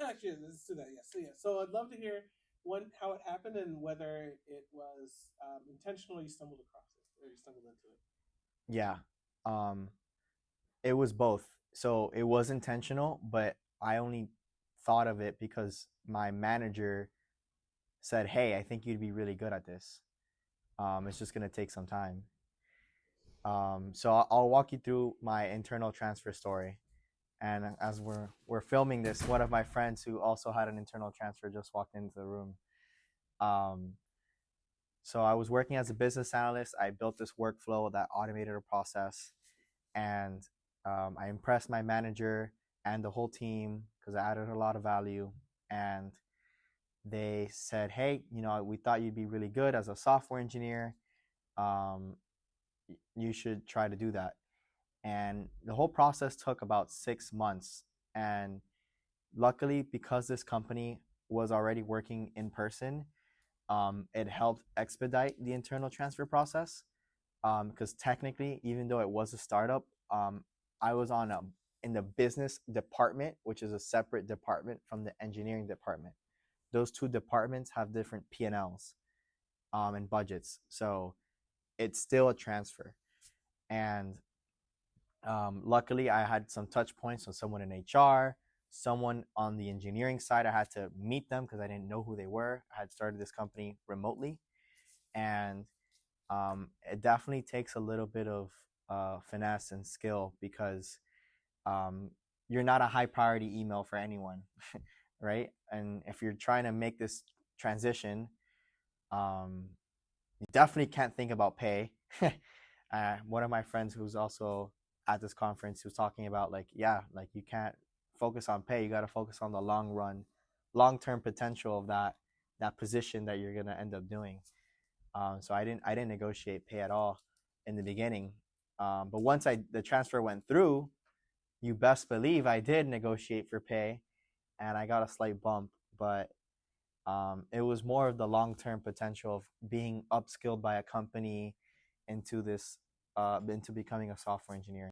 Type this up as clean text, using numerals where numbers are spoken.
actually, let's do that. Yes. So I'd love to hear how it happened and whether it was intentional. You stumbled across it or you stumbled into it. Yeah. Um, it was both. So it was intentional, but I only thought of it because my manager said, "Hey, I think you'd be really good at this. It's just gonna take some time." So I'll walk you through my internal transfer story. And as we're filming this, one of my friends who also had an internal transfer just walked into the room. Um, so I was working as a business analyst. I built this workflow that automated a process, and I impressed my manager and the whole team because I added a lot of value. And they said, "Hey, we thought you'd be really good as a software engineer. Um, you should try to do that." And the whole process took about 6 months. And luckily, because this company was already working in person, it helped expedite the internal transfer process. Because technically, even though it was a startup, I was in the business department, which is a separate department from the engineering department. Those two departments have different P&Ls and budgets, so it's still a transfer. And luckily, I had some touch points with someone in HR, someone on the engineering side. I had to meet them because I didn't know who they were. I had started this company remotely, and it definitely takes a little bit of finesse and skill because um, you're not a high priority email for anyone, right? And if you're trying to make this transition, um, you definitely can't think about pay. One of my friends who's also at this conference was talking about like, yeah, like you can't focus on pay. You got to focus on the long run, long term potential of that position that you're gonna end up doing. So I didn't negotiate pay at all in the beginning. But once the transfer went through, you best believe I did negotiate for pay, and I got a slight bump. But it was more of the long term potential of being upskilled by a company into this into becoming a software engineer.